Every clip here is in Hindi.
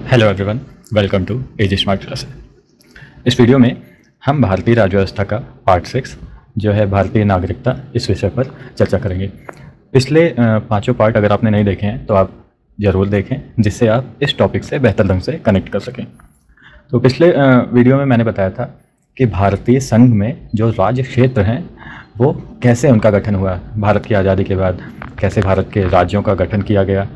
Hello everyone, welcome to AG smart classes. इस वीडियो में हम भारतीय राज्य व्यवस्था का पार्ट 6 जो है भारतीय नागरिकता, इस विषय पर चर्चा करेंगे। पिछले पांचों पार्ट अगर आपने नहीं देखे हैं तो आप ज़रूर देखें, जिससे आप इस टॉपिक से बेहतर ढंग से कनेक्ट कर सकें। तो पिछले वीडियो में मैंने बताया था कि भारतीय संघ में जो राज्य क्षेत्र हैं वो कैसे उनका गठन हुआ। भारत की आज़ादी के बाद कैसे भारत के राज्यों का गठन किया गया,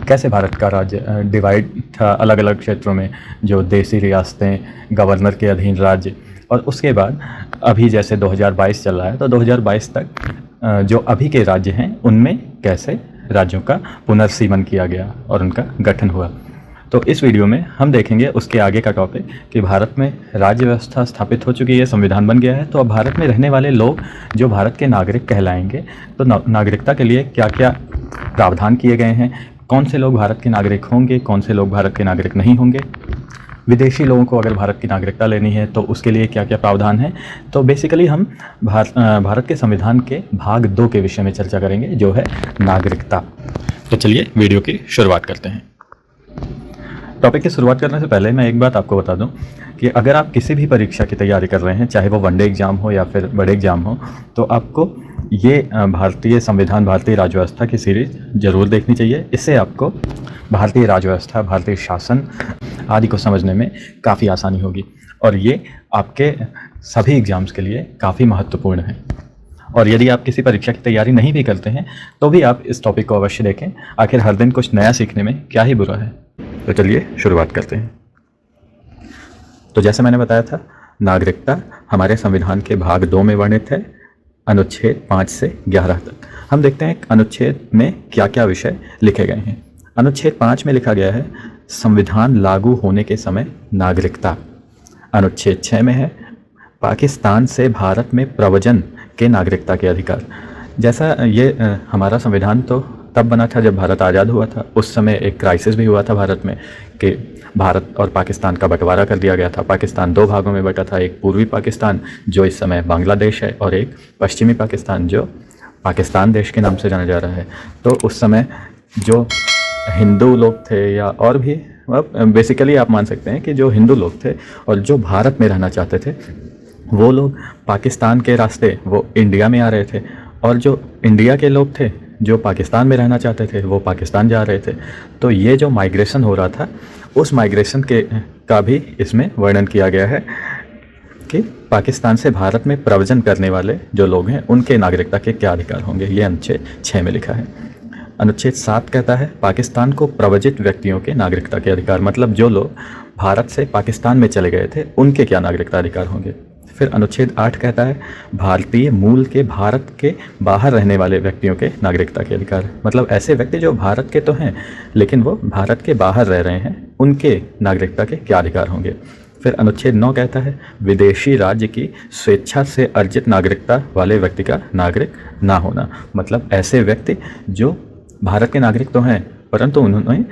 कैसे भारत का राज्य डिवाइड था अलग अलग क्षेत्रों में, जो देसी रियासतें, गवर्नर के अधीन राज्य, और उसके बाद अभी जैसे 2022 चल रहा है तो 2022 तक जो अभी के राज्य हैं उनमें कैसे राज्यों का पुनर्सीमन किया गया और उनका गठन हुआ। तो इस वीडियो में हम देखेंगे उसके आगे का टॉपिक कि भारत में राज्य व्यवस्था स्थापित हो चुकी है, संविधान बन गया है, तो अब भारत में रहने वाले लोग जो भारत के नागरिक कहलाएंगे, तो नागरिकता के लिए क्या क्या प्रावधान किए गए हैं, कौन से लोग भारत के नागरिक होंगे, कौन से लोग भारत के नागरिक नहीं होंगे, विदेशी लोगों को अगर भारत की नागरिकता लेनी है तो उसके लिए क्या क्या प्रावधान है। तो बेसिकली हम भारत के संविधान के भाग 2 के विषय में चर्चा करेंगे, जो है नागरिकता। तो चलिए वीडियो की शुरुआत करते हैं। टॉपिक की शुरुआत करने से पहले मैं एक बात आपको बता दूं कि अगर आप किसी भी परीक्षा की तैयारी कर रहे हैं, चाहे वो वनडे एग्ज़ाम हो या फिर बड़े एग्ज़ाम हो, तो आपको ये भारतीय संविधान, भारतीय राज्य व्यवस्था की सीरीज ज़रूर देखनी चाहिए। इससे आपको भारतीय राज्य व्यवस्था, भारतीय शासन आदि को समझने में काफ़ी आसानी होगी, और ये आपके सभी एग्ज़ाम्स के लिए काफ़ी महत्वपूर्ण है। और यदि आप किसी परीक्षा की तैयारी नहीं भी करते हैं तो भी आप इस टॉपिक को अवश्य देखें। आखिर हर दिन कुछ नया सीखने में क्या ही बुरा है। तो चलिए शुरुआत करते हैं। तो जैसे मैंने बताया था, नागरिकता हमारे संविधान के भाग 2 में वर्णित है, अनुच्छेद 5 से 11 तक। हम देखते हैं अनुच्छेद में क्या क्या विषय लिखे गए हैं। अनुच्छेद 5 में लिखा गया है संविधान लागू होने के समय नागरिकता। अनुच्छेद 6 में है पाकिस्तान से भारत में प्रव्रजन के नागरिकता के अधिकार। जैसा ये हमारा संविधान तो तब बना था जब भारत आज़ाद हुआ था। उस समय एक क्राइसिस भी हुआ था भारत में कि भारत और पाकिस्तान का बंटवारा कर दिया गया था। पाकिस्तान 2 भागों में बटा था, एक पूर्वी पाकिस्तान जो इस समय बांग्लादेश है, और एक पश्चिमी पाकिस्तान जो पाकिस्तान देश के नाम से जाना जा रहा है। तो उस समय जो हिंदू लोग थे, या और भी बेसिकली आप मान सकते हैं कि जो हिंदू लोग थे और जो भारत में रहना चाहते थे, वो लोग पाकिस्तान के रास्ते वो इंडिया में आ रहे थे, और जो इंडिया के लोग थे जो पाकिस्तान में रहना चाहते थे वो पाकिस्तान जा रहे थे। तो ये जो माइग्रेशन हो रहा था, उस माइग्रेशन के का भी इसमें वर्णन किया गया है कि पाकिस्तान से भारत में प्रव्रजन करने वाले जो लोग हैं उनके नागरिकता के क्या अधिकार होंगे। ये अनुच्छेद 6 में लिखा है। अनुच्छेद 7 कहता है पाकिस्तान को प्रव्रजित व्यक्तियों के नागरिकता के अधिकार, मतलब जो लोग भारत से पाकिस्तान में चले गए थे उनके क्या नागरिकता अधिकार होंगे। फिर अनुच्छेद 8 कहता है भारतीय मूल के भारत के बाहर रहने वाले व्यक्तियों के नागरिकता के अधिकार, मतलब ऐसे व्यक्ति जो भारत के तो हैं लेकिन वो भारत के बाहर रह रहे हैं, उनके नागरिकता के क्या अधिकार होंगे। फिर अनुच्छेद 9 कहता है विदेशी राज्य की स्वेच्छा से अर्जित नागरिकता वाले व्यक्ति का नागरिक ना होना, मतलब ऐसे व्यक्ति जो भारत के नागरिक तो हैं परंतु उन्होंने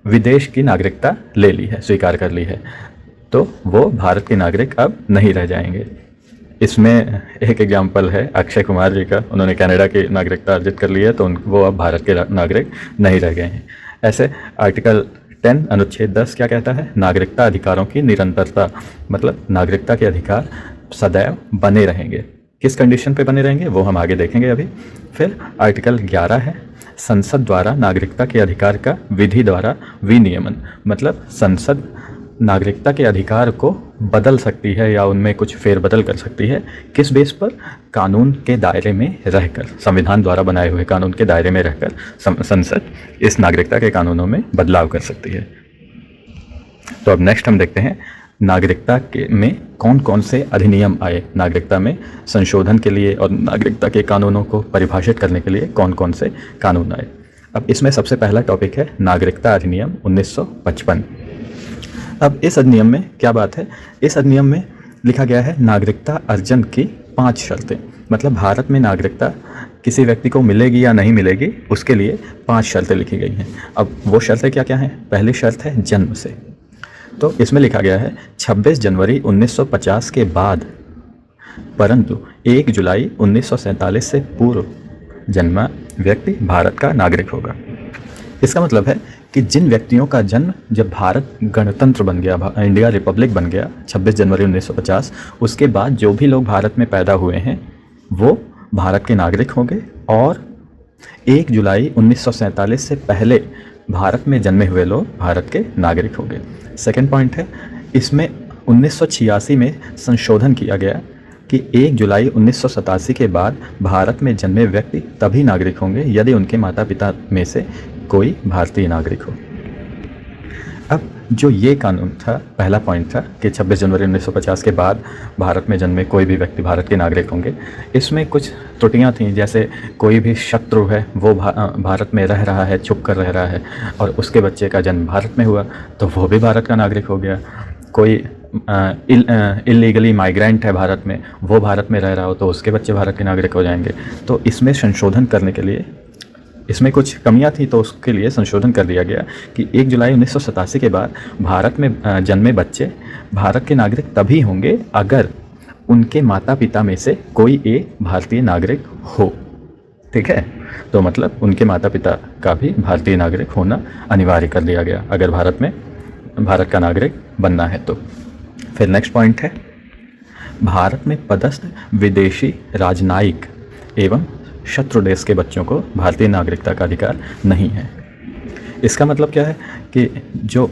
विदेश की नागरिकता ले ली है, स्वीकार कर ली है, तो वो भारत के नागरिक अब नहीं रह जाएंगे। इसमें एक एग्जाम्पल है अक्षय कुमार जी का, उन्होंने कनाडा की नागरिकता अर्जित कर ली है, तो वो अब भारत के नागरिक नहीं रह गए हैं। ऐसे आर्टिकल 10 अनुच्छेद 10 क्या कहता है, नागरिकता अधिकारों की निरंतरता, मतलब नागरिकता के अधिकार सदैव बने रहेंगे। किस कंडीशन पे बने रहेंगे वो हम आगे देखेंगे अभी। फिर आर्टिकल 11 है संसद द्वारा नागरिकता के अधिकार का विधि द्वारा विनियमन, मतलब संसद नागरिकता के अधिकार को बदल सकती है या उनमें कुछ फेरबदल कर सकती है। किस बेस पर? कानून के दायरे में रहकर, संविधान द्वारा बनाए हुए कानून के दायरे में रहकर संसद इस नागरिकता के कानूनों में बदलाव कर सकती है। तो अब नेक्स्ट हम देखते हैं नागरिकता के में कौन कौन से अधिनियम आए, नागरिकता में संशोधन के लिए और नागरिकता के कानूनों को परिभाषित करने के लिए कौन कौन से कानून आए। अब इसमें सबसे पहला टॉपिक है नागरिकता अधिनियम 1955। अब इस अधिनियम में क्या बात है, इस अधिनियम में लिखा गया है नागरिकता अर्जन की 5 शर्तें, मतलब भारत में नागरिकता किसी व्यक्ति को मिलेगी या नहीं मिलेगी उसके लिए 5 शर्तें लिखी गई हैं। अब वो शर्तें क्या क्या हैं? पहली शर्त है जन्म से। तो इसमें लिखा गया है 26 जनवरी 1950 के बाद परंतु 1 जुलाई 1947 से पूर्व जन्मा व्यक्ति भारत का नागरिक होगा। इसका मतलब है कि जिन व्यक्तियों का जन्म जब भारत गणतंत्र बन गया, इंडिया रिपब्लिक बन गया 26 जनवरी 1950, उसके बाद जो भी लोग भारत में पैदा हुए हैं वो भारत के नागरिक होंगे, और 1 जुलाई 1947 से पहले भारत में जन्मे हुए लोग भारत के नागरिक होंगे। सेकेंड पॉइंट है, इसमें 1986 में संशोधन किया गया कि 1 जुलाई 1987 के बाद भारत में जन्मे व्यक्ति तभी नागरिक होंगे यदि उनके माता पिता में से कोई भारतीय नागरिक हो। अब जो ये कानून था, पहला पॉइंट था कि 26 जनवरी 1950 के बाद भारत में जन्मे कोई भी व्यक्ति भारत के नागरिक होंगे, इसमें कुछ त्रुटियां थीं, जैसे कोई भी शत्रु है वो भारत में रह रहा है, छुप कर रह रहा है, और उसके बच्चे का जन्म भारत में हुआ तो वो भी भारत का नागरिक हो गया। कोई इलीगली माइग्रेंट है भारत में, वो भारत में रह रहा हो तो उसके बच्चे भारत के नागरिक हो जाएंगे। तो इसमें संशोधन करने के लिए, इसमें कुछ कमियां थी तो उसके लिए संशोधन कर दिया गया कि 1 जुलाई 1987 के बाद भारत में जन्मे बच्चे भारत के नागरिक तभी होंगे अगर उनके माता पिता में से कोई एक भारतीय नागरिक हो। ठीक है, तो मतलब उनके माता पिता का भी भारतीय नागरिक होना अनिवार्य कर दिया गया अगर भारत का नागरिक बनना है तो। फिर नेक्स्ट पॉइंट है, भारत में पदस्थ विदेशी राजनयिक एवं शत्रु देश के बच्चों को भारतीय नागरिकता का अधिकार नहीं है। इसका मतलब क्या है कि जो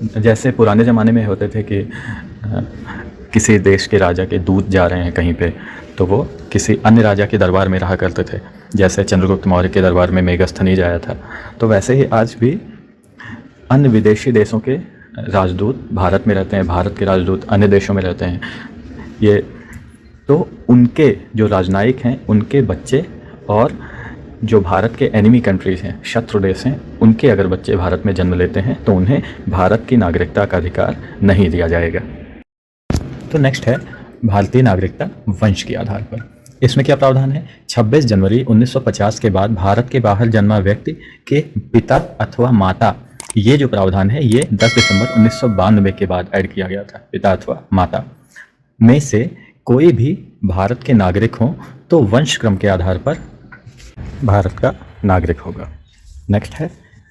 जैसे पुराने ज़माने में होते थे कि किसी देश के राजा के दूत जा रहे हैं कहीं पे, तो वो किसी अन्य राजा के दरबार में रहा करते थे, जैसे चंद्रगुप्त मौर्य के दरबार में मेगस्थनीज आया था। तो वैसे ही आज भी अन्य विदेशी देशों के राजदूत भारत में रहते हैं, भारत के राजदूत अन्य देशों में रहते हैं। ये तो उनके जो राजनयिक हैं उनके बच्चे और जो भारत के एनिमी कंट्रीज़ हैं, शत्रु देश हैं, उनके अगर बच्चे भारत में जन्म लेते हैं तो उन्हें भारत की नागरिकता का अधिकार नहीं दिया जाएगा। तो नेक्स्ट है भारतीय नागरिकता वंश के आधार पर। इसमें क्या प्रावधान है, 26 जनवरी 1950 के बाद भारत के बाहर जन्मा व्यक्ति के पिता अथवा माता, ये जो प्रावधान है ये 10 दिसंबर 1992 के बाद ऐड किया गया था, पिता अथवा माता में से कोई भी भारत के नागरिक हों तो वंश क्रम के आधार पर भारत का नागरिक होगा। नेक्स्ट है,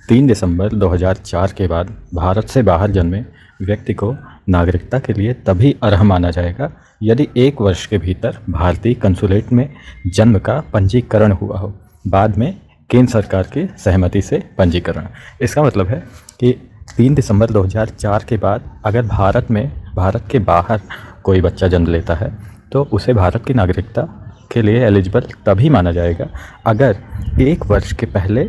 3 दिसंबर 2004 के बाद भारत से बाहर जन्मे व्यक्ति को नागरिकता के लिए तभी अर्ह माना जाएगा यदि 1 वर्ष के भीतर भारतीय कंसुलेट में जन्म का पंजीकरण हुआ हो, बाद में केंद्र सरकार की सहमति से पंजीकरण। इसका मतलब है कि 3 दिसंबर 2004 के बाद अगर भारत के बाहर कोई बच्चा जन्म लेता है तो उसे भारत की नागरिकता के लिए एलिजिबल तभी माना जाएगा अगर 1 वर्ष के पहले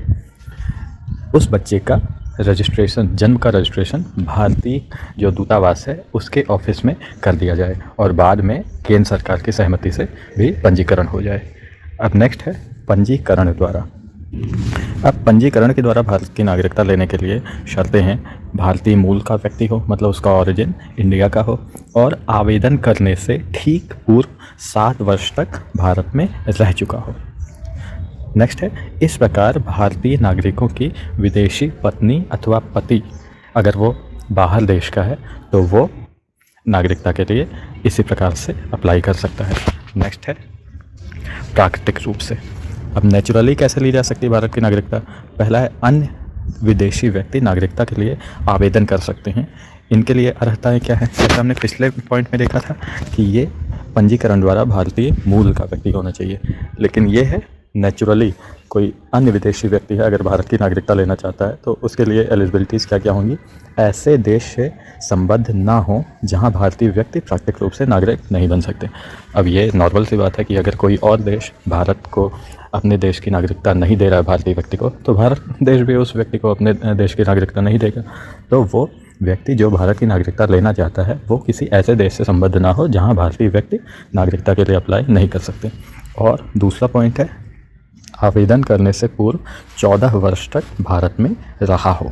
उस बच्चे का रजिस्ट्रेशन, जन्म का रजिस्ट्रेशन भारतीय जो दूतावास है उसके ऑफिस में कर दिया जाए और बाद में केंद्र सरकार की सहमति से भी पंजीकरण हो जाए। अब नेक्स्ट है पंजीकरण द्वारा। अब पंजीकरण के द्वारा भारत की नागरिकता लेने के लिए शर्तें हैं, भारतीय मूल का व्यक्ति हो, मतलब उसका ओरिजिन इंडिया का हो, और आवेदन करने से ठीक पूर्व 7 वर्ष तक भारत में रह चुका हो। नेक्स्ट है, इस प्रकार भारतीय नागरिकों की विदेशी पत्नी अथवा पति अगर वो बाहर देश का है तो वो नागरिकता के लिए इसी प्रकार से अप्लाई कर सकता है। नेक्स्ट है प्राकृतिक रूप से। अब नेचुरली कैसे ली जा सकती है भारत की नागरिकता। पहला है, अन्य विदेशी व्यक्ति नागरिकता के लिए आवेदन कर सकते हैं। इनके लिए अर्हताएँ क्या है, जैसे हमने पिछले पॉइंट में देखा था कि ये पंजीकरण द्वारा भारतीय मूल का व्यक्ति होना चाहिए, लेकिन ये है नेचुरली कोई अन्य विदेशी व्यक्ति है अगर भारत की नागरिकता लेना चाहता है तो उसके लिए एलिजिबिलिटीज़ क्या क्या होंगी। ऐसे देश से संबद्ध ना हो जहां भारतीय व्यक्ति प्राकृतिक रूप से नागरिक नहीं बन सकते। अब ये नॉर्मल सी बात है कि अगर कोई और देश भारत को अपने देश की नागरिकता नहीं दे रहा है भारतीय व्यक्ति को, तो भारत देश भी उस व्यक्ति को अपने देश की नागरिकता नहीं देगा। तो वो व्यक्ति जो भारत की नागरिकता लेना चाहता है वो किसी ऐसे देश से संबद्ध ना हो जहाँ भारतीय व्यक्ति नागरिकता के लिए अप्लाई नहीं कर सकते। और दूसरा पॉइंट है, आवेदन करने से पूर्व 14 वर्ष तक भारत में रहा हो,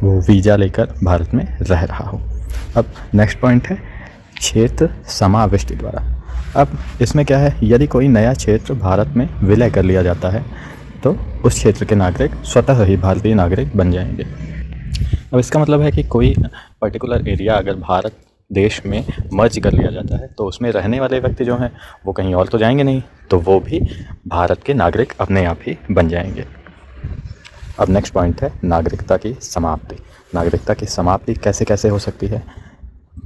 वो वीज़ा लेकर भारत में रह रहा हो। अब नेक्स्ट पॉइंट है क्षेत्र समाविष्टि द्वारा। अब इसमें क्या है, यदि कोई नया क्षेत्र भारत में विलय कर लिया जाता है तो उस क्षेत्र के नागरिक स्वतः ही भारतीय नागरिक बन जाएंगे। अब इसका मतलब है कि कोई पर्टिकुलर एरिया अगर भारत देश में मर्ज कर लिया जाता है तो उसमें रहने वाले व्यक्ति जो हैं वो कहीं और तो जाएंगे नहीं, तो वो भी भारत के नागरिक अपने आप ही बन जाएंगे। अब नेक्स्ट पॉइंट है नागरिकता की समाप्ति। नागरिकता की समाप्ति कैसे कैसे हो सकती है?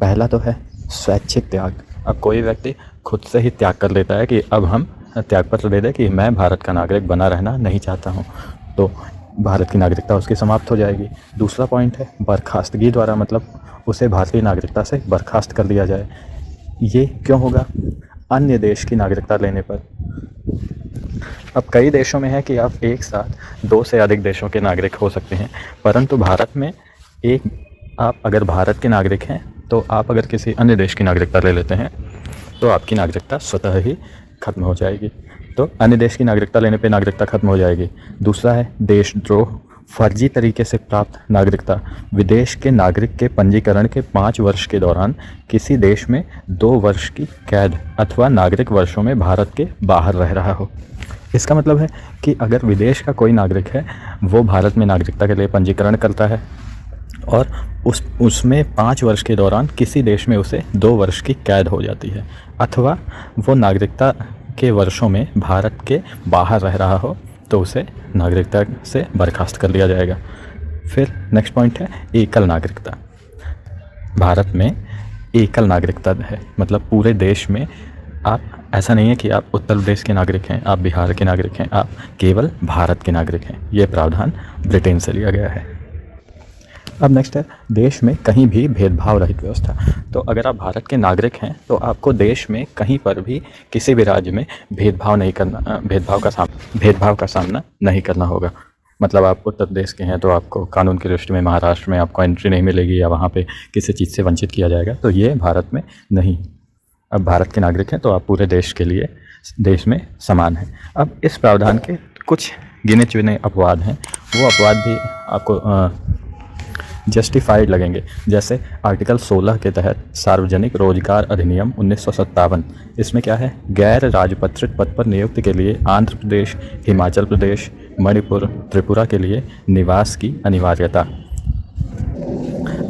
पहला तो है स्वैच्छिक त्याग। अब कोई व्यक्ति खुद से ही त्याग कर लेता है कि अब हम त्याग पत्र दे दें कि मैं भारत का नागरिक बना रहना नहीं चाहता हूँ, तो भारत की नागरिकता उसकी समाप्त हो जाएगी। दूसरा पॉइंट है बर्खास्तगी द्वारा, मतलब उसे भारतीय नागरिकता से बर्खास्त कर दिया जाए। ये क्यों होगा? अन्य देश की नागरिकता लेने पर। अब कई देशों में है कि आप एक साथ 2 से अधिक देशों के नागरिक हो सकते हैं, परंतु भारत में आप अगर भारत के नागरिक हैं तो आप अगर किसी अन्य देश की नागरिकता ले लेते हैं तो आपकी नागरिकता स्वतः ही खत्म हो जाएगी। तो अन्य देश की नागरिकता लेने पे नागरिकता खत्म हो जाएगी। दूसरा है देशद्रोह। फर्जी तरीके से प्राप्त नागरिकता। विदेश के नागरिक के पंजीकरण के 5 वर्ष के दौरान किसी देश में 2 वर्ष की कैद अथवा नागरिक वर्षों में भारत के बाहर रह रहा हो। इसका मतलब है कि अगर विदेश का कोई नागरिक है, वो भारत में नागरिकता के लिए पंजीकरण करता है और उसमें 5 वर्ष के दौरान किसी देश में उसे 2 वर्ष की कैद हो जाती है, अथवा वो नागरिकता के वर्षों में भारत के बाहर रह रहा हो, तो उसे नागरिकता से बर्खास्त कर दिया जाएगा। फिर नेक्स्ट पॉइंट है एकल नागरिकता। भारत में एकल नागरिकता है, मतलब पूरे देश में आप ऐसा नहीं है कि आप उत्तर प्रदेश के नागरिक हैं, आप बिहार के नागरिक हैं, आप केवल भारत के नागरिक हैं। ये प्रावधान ब्रिटेन से लिया गया है। अब नेक्स्ट है देश में कहीं भी भेदभाव रहित व्यवस्था। तो अगर आप भारत के नागरिक हैं तो आपको देश में कहीं पर भी किसी भी राज्य में भेदभाव का सामना नहीं करना होगा। मतलब आप उत्तर प्रदेश के हैं तो आपको कानून की दृष्टि में महाराष्ट्र में आपको एंट्री नहीं मिलेगी या वहाँ पे किसी चीज़ से वंचित किया जाएगा, तो ये भारत में नहीं। अब भारत के नागरिक हैं तो आप पूरे देश के लिए देश में समान हैं। अब इस प्रावधान के कुछ गिने चुने अपवाद हैं, वो अपवाद भी आपको जस्टिफाइड लगेंगे। जैसे आर्टिकल 16 के तहत सार्वजनिक रोजगार अधिनियम 1957, इसमें क्या है? गैर राजपत्रित पद पर नियुक्ति के लिए आंध्र प्रदेश, हिमाचल प्रदेश, मणिपुर, त्रिपुरा के लिए निवास की अनिवार्यता।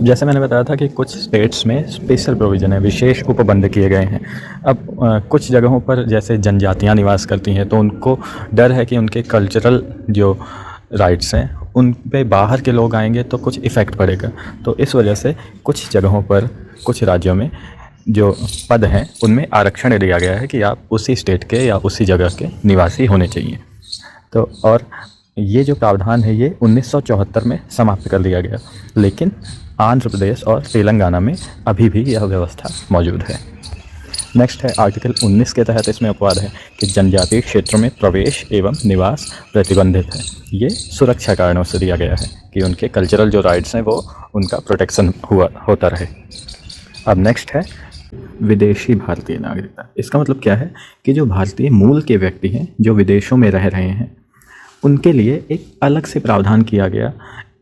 जैसे मैंने बताया था कि कुछ स्टेट्स में स्पेशल प्रोविज़न है, विशेष उपबंध किए गए हैं। अब कुछ जगहों पर जैसे जनजातियाँ निवास करती हैं तो उनको डर है कि उनके कल्चरल जो राइट्स हैं उन पे बाहर के लोग आएंगे तो कुछ इफ़ेक्ट पड़ेगा। तो इस वजह से कुछ जगहों पर, कुछ राज्यों में जो पद हैं उनमें आरक्षण दिया गया है कि आप उसी स्टेट के या उसी जगह के निवासी होने चाहिए। तो और ये जो प्रावधान है ये 1974 में समाप्त कर दिया गया, लेकिन आंध्र प्रदेश और तेलंगाना में अभी भी यह व्यवस्था मौजूद है। नेक्स्ट है आर्टिकल 19 के तहत इसमें अपवाद है कि जनजातीय क्षेत्रों में प्रवेश एवं निवास प्रतिबंधित है। ये सुरक्षा कारणों से दिया गया है कि उनके कल्चरल जो राइट्स हैं वो उनका प्रोटेक्शन होता रहे। अब नेक्स्ट है विदेशी भारतीय नागरिकता। इसका मतलब क्या है कि जो भारतीय मूल के व्यक्ति हैं जो विदेशों में रह रहे हैं उनके लिए एक अलग से प्रावधान किया गया।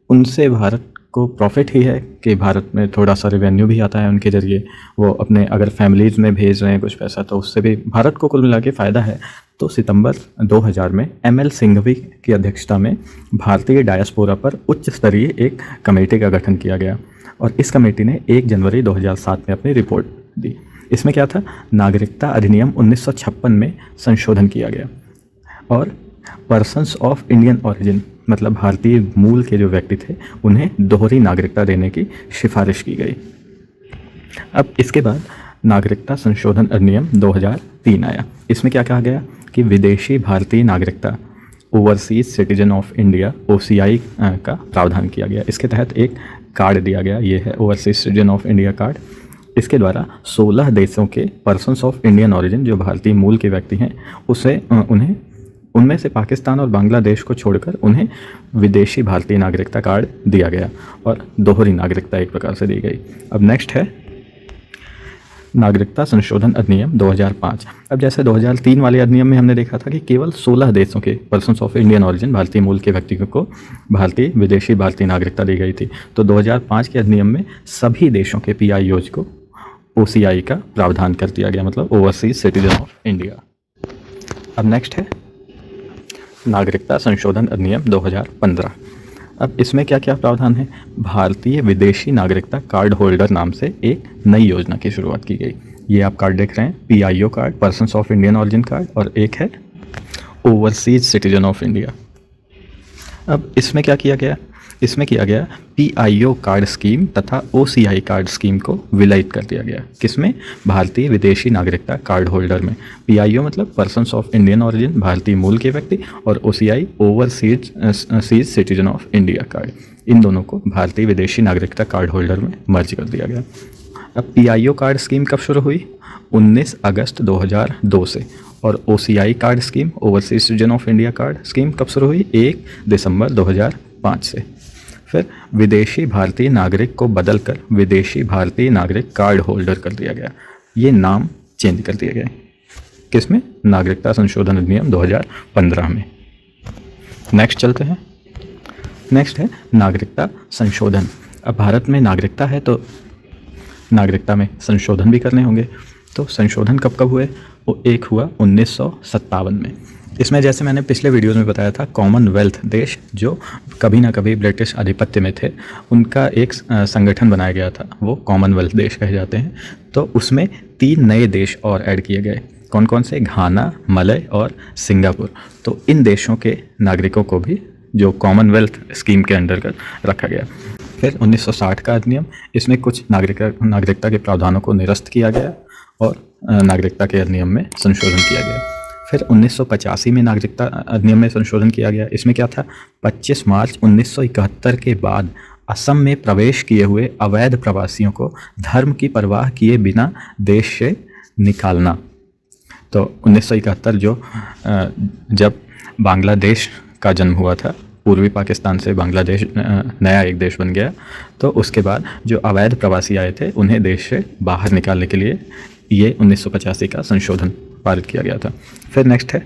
उनसे भारत को प्रॉफिट ही है कि भारत में थोड़ा सा रेवेन्यू भी आता है उनके ज़रिए, वो अपने अगर फैमिलीज़ में भेज रहे हैं कुछ पैसा तो उससे भी भारत को कुल मिला के फ़ायदा है। तो सितंबर 2000 में ML सिंघवी की अध्यक्षता में भारतीय डायस्पोरा पर उच्च स्तरीय एक कमेटी का गठन किया गया और इस कमेटी ने 1 जनवरी 2007 में अपनी रिपोर्ट दी। इसमें क्या था? नागरिकता अधिनियम 1956 में संशोधन किया गया और पर्सन्स ऑफ इंडियन ओरिजिन, मतलब भारतीय मूल के जो व्यक्ति थे उन्हें दोहरी नागरिकता देने की सिफारिश की गई। अब इसके बाद नागरिकता संशोधन अधिनियम 2003 आया। इसमें क्या कहा गया कि विदेशी भारतीय नागरिकता overseas citizen of India OCI का प्रावधान किया गया। इसके तहत एक कार्ड दिया गया, ये है overseas citizen of India card. इसके द्वारा 16 देशों के पर्सन्स ऑफ इंडियन ओरिजिन जो भारतीय मूल के व्यक्ति हैं उनमें से पाकिस्तान और बांग्लादेश को छोड़कर उन्हें विदेशी भारतीय नागरिकता कार्ड दिया गया और दोहरी नागरिकता एक प्रकार से दी गई। अब नेक्स्ट है नागरिकता संशोधन अधिनियम 2005। अब जैसे 2003 वाले अधिनियम में हमने देखा था कि केवल 16 देशों के पर्सन्स ऑफ इंडियन ओरिजिन भारतीय मूल के व्यक्तियों को विदेशी भारतीय नागरिकता दी गई थी। तो 2005 के अधिनियम में सभी देशों के PIOs को OCI का प्रावधान कर दिया गया, मतलब ओवरसीज सिटीजन ऑफ इंडिया। अब नेक्स्ट है नागरिकता संशोधन अधिनियम 2015। अब इसमें क्या क्या प्रावधान है? भारतीय विदेशी नागरिकता कार्ड होल्डर नाम से एक नई योजना की शुरुआत की गई। ये आप कार्ड देख रहे हैं, PIO card, persons of Indian origin card, और एक है ओवरसीज सिटीजन ऑफ इंडिया। अब इसमें क्या किया गया, इसमें किया गया PIO कार्ड स्कीम तथा OCI कार्ड स्कीम को विलयित कर दिया गया। किसमें? भारतीय विदेशी नागरिकता कार्ड होल्डर में। PIO मतलब पर्सन्स ऑफ इंडियन ओरिजिन, भारतीय मूल के व्यक्ति, और OCI overseas citizen of India card, इन दोनों को भारतीय विदेशी नागरिकता कार्ड होल्डर में मर्ज कर दिया गया। अब PIO कार्ड स्कीम कब शुरू हुई? 19 अगस्त 2002 से। और OCI card scheme, overseas citizen of India card scheme, कब शुरू हुई? 1 दिसंबर 2005 से। फिर विदेशी भारतीय नागरिक को बदलकर विदेशी भारतीय नागरिक कार्ड होल्डर कर दिया गया। ये नाम चेंज कर दिया गया। किसमें? नागरिकता संशोधन अधिनियम 2015 में। नेक्स्ट चलते हैं। नेक्स्ट है नागरिकता संशोधन। अब भारत में नागरिकता है तो नागरिकता में संशोधन भी करने होंगे। तो संशोधन कब कब हुए? वो एक हुआ 1957 में। इसमें जैसे मैंने पिछले वीडियोज़ में बताया था, कॉमनवेल्थ देश जो कभी ना कभी ब्रिटिश आधिपत्य में थे, उनका एक संगठन बनाया गया था, वो कॉमनवेल्थ देश कहे जाते हैं। तो उसमें 3 नए देश और ऐड किए गए। कौन कौन से? घाना, मलय और सिंगापुर। तो इन देशों के नागरिकों को भी जो कॉमनवेल्थ स्कीम के अंतर्गत रखा गया। फिर 1960 का अधिनियम, इसमें कुछ नागरिकता के प्रावधानों को निरस्त किया गया और नागरिकता के अधिनियम में संशोधन किया गया। फिर 1985 में नागरिकता अधिनियम में संशोधन किया गया। इसमें क्या था? 25 मार्च 1971 के बाद असम में प्रवेश किए हुए अवैध प्रवासियों को धर्म की परवाह किए बिना देश से निकालना। तो 1971 जब बांग्लादेश का जन्म हुआ था, पूर्वी पाकिस्तान से बांग्लादेश नया एक देश बन गया, तो उसके बाद जो अवैध प्रवासी आए थे उन्हें देश से बाहर निकालने के लिए ये 1985 का संशोधन पारित किया गया था। फिर नेक्स्ट है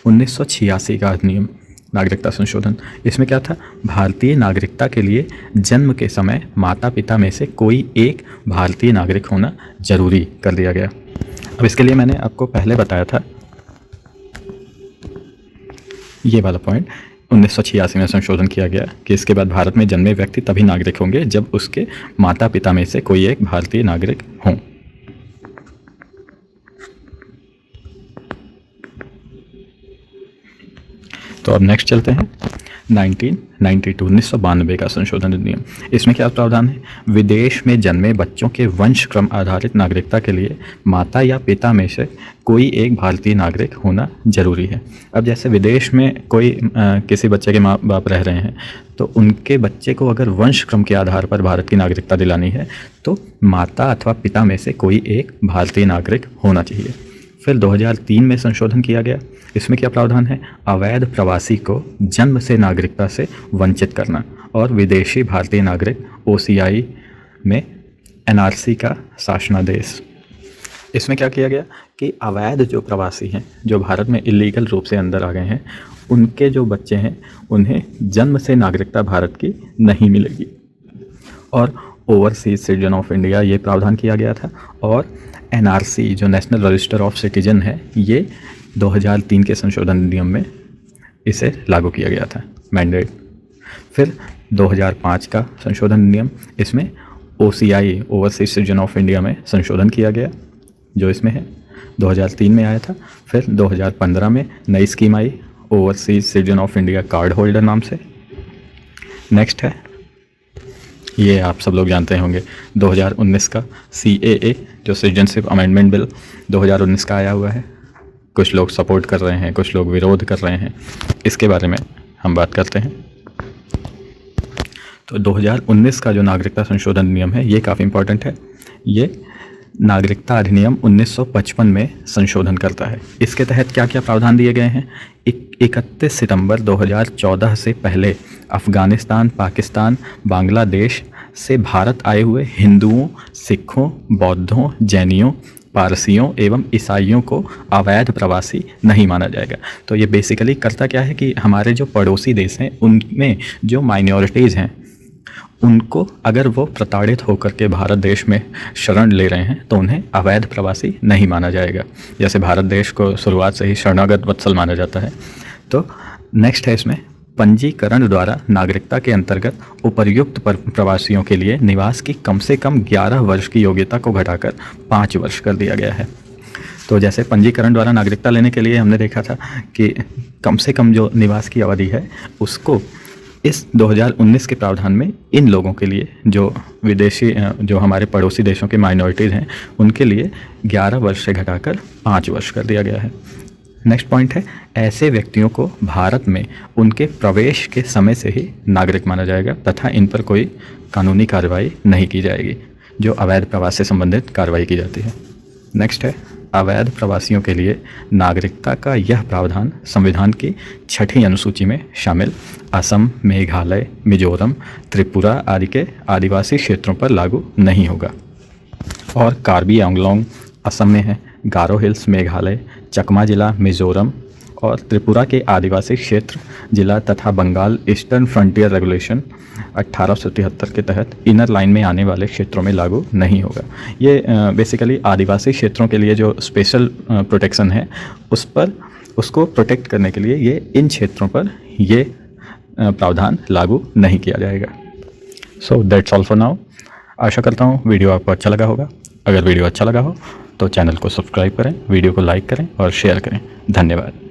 1986 का अधिनियम, नागरिकता संशोधन। इसमें क्या था? भारतीय नागरिकता के लिए जन्म के समय माता पिता में से कोई एक भारतीय नागरिक होना जरूरी कर दिया गया। अब इसके लिए मैंने आपको पहले बताया था ये वाला पॉइंट, 1986 में संशोधन किया गया कि इसके बाद भारत में जन्मे व्यक्ति तभी नागरिक होंगे जब उसके माता पिता में से कोई एक भारतीय नागरिक हों। तो अब नेक्स्ट चलते हैं 1992 का संशोधन अधिनियम। इसमें क्या प्रावधान है? विदेश में जन्मे बच्चों के वंशक्रम आधारित नागरिकता के लिए माता या पिता में से कोई एक भारतीय नागरिक होना जरूरी है। अब जैसे विदेश में कोई किसी बच्चे के माँ बाप रह रहे हैं, तो उनके बच्चे को अगर वंशक्रम के आधार पर भारत की नागरिकता दिलानी है तो माता अथवा पिता में से कोई एक भारतीय नागरिक होना चाहिए। फिर 2003 में संशोधन किया गया। इसमें क्या प्रावधान है? अवैध प्रवासी को जन्म से नागरिकता से वंचित करना और विदेशी भारतीय नागरिक OCI में NRC का शासनादेश। इसमें क्या किया गया कि अवैध जो प्रवासी हैं, जो भारत में इलीगल रूप से अंदर आ गए हैं, उनके जो बच्चे हैं उन्हें जन्म से नागरिकता भारत की नहीं मिलेगी। और ओवरसीज सिटीजन ऑफ इंडिया ये प्रावधान किया गया था। और NRC जो नेशनल रजिस्टर ऑफ सिटीजन है, ये 2003 के संशोधन अधिनियम में इसे लागू किया गया था, मैंडेट। फिर 2005 का संशोधन अधिनियम, इसमें OCI overseas citizen of India में संशोधन किया गया, जो इसमें है 2003 में आया था। फिर 2015 में नई scheme I overseas citizen of India card holder नाम से। नेक्स्ट है, ये आप सब लोग जानते होंगे, 2019 का CAA जो सिटीजनशिप अमेंडमेंट बिल 2019 का आया हुआ है। कुछ लोग सपोर्ट कर रहे हैं, कुछ लोग विरोध कर रहे हैं, इसके बारे में हम बात करते हैं। तो 2019 का जो नागरिकता संशोधन नियम है ये काफ़ी इंपॉर्टेंट है। ये नागरिकता अधिनियम 1955 में संशोधन करता है। इसके तहत क्या क्या प्रावधान दिए गए हैं? 31 सितंबर 2014 से पहले अफ़गानिस्तान, पाकिस्तान, बांग्लादेश से भारत आए हुए हिंदुओं, सिखों, बौद्धों, जैनियों, पारसियों एवं ईसाइयों को अवैध प्रवासी नहीं माना जाएगा। तो ये बेसिकली करता क्या है कि हमारे जो पड़ोसी देश हैं उनमें जो माइनॉरिटीज़ हैं उनको अगर वो प्रताड़ित होकर के भारत देश में शरण ले रहे हैं तो उन्हें अवैध प्रवासी नहीं माना जाएगा। जैसे भारत देश को शुरुआत से ही शरणागत वत्सल माना जाता है। तो नेक्स्ट है इसमें पंजीकरण द्वारा नागरिकता के अंतर्गत उपर्युक्त प्रवासियों के लिए निवास की कम से कम 11 वर्ष की योग्यता को घटाकर 5 वर्ष कर दिया गया है। तो जैसे पंजीकरण द्वारा नागरिकता लेने के लिए हमने देखा था कि कम से कम जो निवास की अवधि है उसको इस 2019 के प्रावधान में इन लोगों के लिए जो विदेशी जो हमारे पड़ोसी देशों के माइनॉरिटीज़ हैं उनके लिए 11 वर्ष से घटाकर 5 वर्ष कर दिया गया है। नेक्स्ट पॉइंट है, ऐसे व्यक्तियों को भारत में उनके प्रवेश के समय से ही नागरिक माना जाएगा तथा इन पर कोई कानूनी कार्रवाई नहीं की जाएगी जो अवैध प्रवास से संबंधित कार्रवाई की जाती है। नेक्स्ट है, अवैध प्रवासियों के लिए नागरिकता का यह प्रावधान संविधान की 6ठी अनुसूची में शामिल असम, मेघालय, मिजोरम, त्रिपुरा आदि के आदिवासी क्षेत्रों पर लागू नहीं होगा। और कार्बी आंगलोंग असम में है, गारो हिल्स मेघालय, चकमा जिला मिजोरम और त्रिपुरा के आदिवासी क्षेत्र जिला तथा बंगाल ईस्टर्न फ्रंटियर रेगुलेशन 1873 के तहत इनर लाइन में आने वाले क्षेत्रों में लागू नहीं होगा। ये बेसिकली आदिवासी क्षेत्रों के लिए जो स्पेशल प्रोटेक्शन है उसको प्रोटेक्ट करने के लिए ये इन क्षेत्रों पर ये प्रावधान लागू नहीं किया जाएगा। So that's all for now. आशा करता हूँ वीडियो आपको अच्छा लगा होगा। अगर वीडियो अच्छा लगा हो तो चैनल को सब्सक्राइब करें, वीडियो को लाइक करें और शेयर करें। धन्यवाद।